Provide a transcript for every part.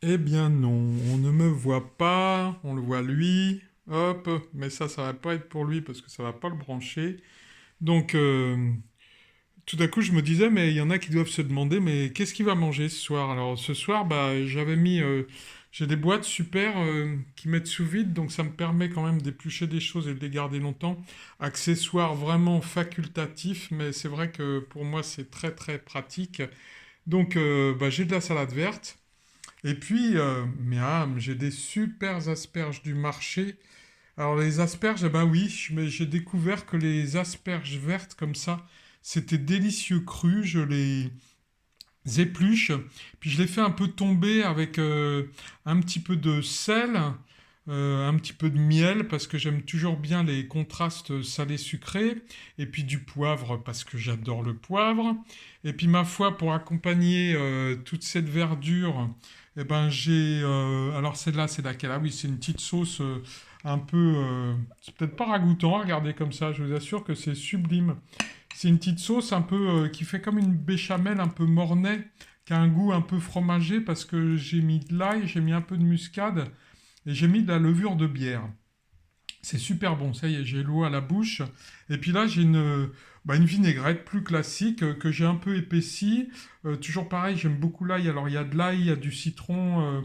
Eh bien non, on ne me voit pas, on le voit lui, hop, mais ça va pas être pour lui parce que ça va pas le brancher. Donc tout à coup je me disais, mais il y en a qui doivent se demander, mais qu'est-ce qu'il va manger ce soir? Alors ce soir, bah j'ai des boîtes super qui mettent sous vide, donc ça me permet quand même d'éplucher des choses et de les garder longtemps. Accessoires vraiment facultatifs, mais c'est vrai que pour moi c'est très très pratique. Donc j'ai de la salade verte. Et puis, j'ai des super asperges du marché. Alors les asperges, eh ben oui, mais j'ai découvert que les asperges vertes comme ça, c'était délicieux cru. Je les épluche, puis je les fais un peu tomber avec un petit peu de sel, un petit peu de miel, parce que j'aime toujours bien les contrastes salé-sucré, et puis du poivre, parce que j'adore le poivre. Et puis ma foi, pour accompagner toute cette verdure, eh ben alors celle-là, c'est laquelle? Ah oui, c'est une petite sauce un peu... c'est peut-être pas ragoûtant, regardez comme ça, je vous assure que c'est sublime. C'est une petite sauce un peu qui fait comme une béchamel un peu mornay, qui a un goût un peu fromagé parce que j'ai mis de l'ail, j'ai mis un peu de muscade et j'ai mis de la levure de bière. C'est super bon, ça y est, j'ai l'eau à la bouche. Et puis là, j'ai une vinaigrette plus classique que j'ai un peu épaissie. Toujours pareil, j'aime beaucoup l'ail. Alors il y a de l'ail, il y a du citron,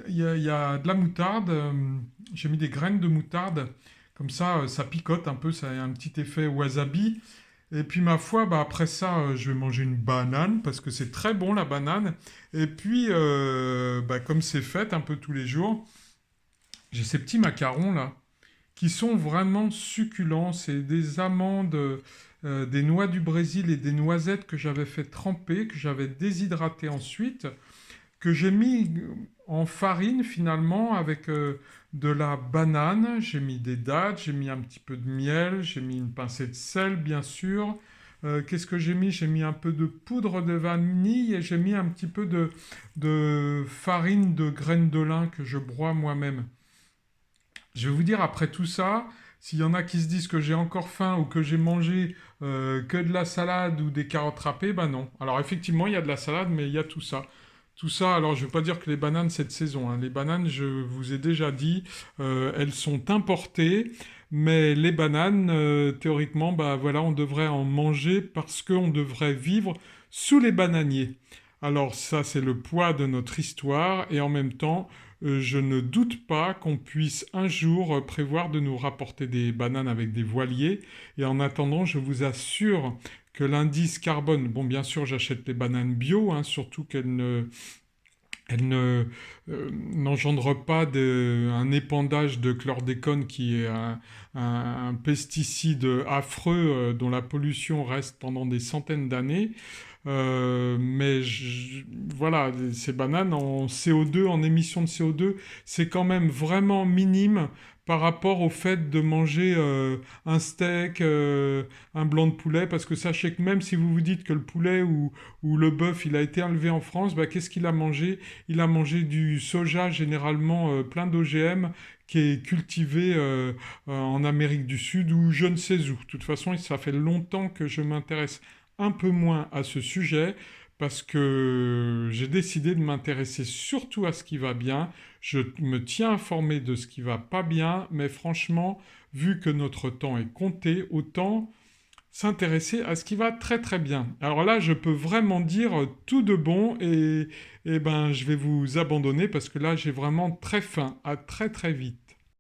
il y a de la moutarde. J'ai mis des graines de moutarde. Comme ça picote un peu, ça a un petit effet wasabi. Et puis ma foi, après ça, je vais manger une banane parce que c'est très bon la banane. Et puis, comme c'est fait un peu tous les jours, j'ai ces petits macarons là qui sont vraiment succulents. C'est des amandes, des noix du Brésil et des noisettes que j'avais fait tremper, que j'avais déshydraté ensuite, que j'ai mis en farine finalement avec de la banane, j'ai mis des dattes, j'ai mis un petit peu de miel, j'ai mis une pincée de sel bien sûr. Qu'est-ce que j'ai mis? J'ai mis un peu de poudre de vanille et j'ai mis un petit peu de farine de graines de lin que je broie moi-même. Je vais vous dire, après tout ça, s'il y en a qui se disent que j'ai encore faim ou que j'ai mangé que de la salade ou des carottes râpées, ben non. Alors effectivement, il y a de la salade, mais il y a tout ça. Tout ça, alors je ne veux pas dire que les bananes, c'est de saison, hein. Les bananes, je vous ai déjà dit, elles sont importées, mais les bananes, théoriquement, bah voilà, on devrait en manger parce qu'on devrait vivre sous les bananiers. Alors ça, c'est le poids de notre histoire, et en même temps, je ne doute pas qu'on puisse un jour prévoir de nous rapporter des bananes avec des voiliers. Et en attendant, je vous assure que l'indice carbone, bon bien sûr j'achète les bananes bio, hein, surtout elles ne n'engendrent pas un épandage de chlordécone qui est un pesticide affreux dont la pollution reste pendant des centaines d'années. Mais voilà, ces bananes en CO2, en émissions de CO2, c'est quand même vraiment minime par rapport au fait de manger un steak, un blanc de poulet, parce que sachez que même si vous vous dites que le poulet ou le bœuf, il a été élevé en France, bah, qu'est-ce qu'il a mangé? Il a mangé du soja généralement plein d'OGM qui est cultivé en Amérique du Sud ou je ne sais où. De toute façon, ça fait longtemps que je m'intéresse un peu moins à ce sujet parce que j'ai décidé de m'intéresser surtout à ce qui va bien. Je me tiens informé de ce qui va pas bien, mais franchement, vu que notre temps est compté, autant s'intéresser à ce qui va très très bien. Alors là, je peux vraiment dire tout de bon et ben je vais vous abandonner parce que là, j'ai vraiment très faim. À très très vite.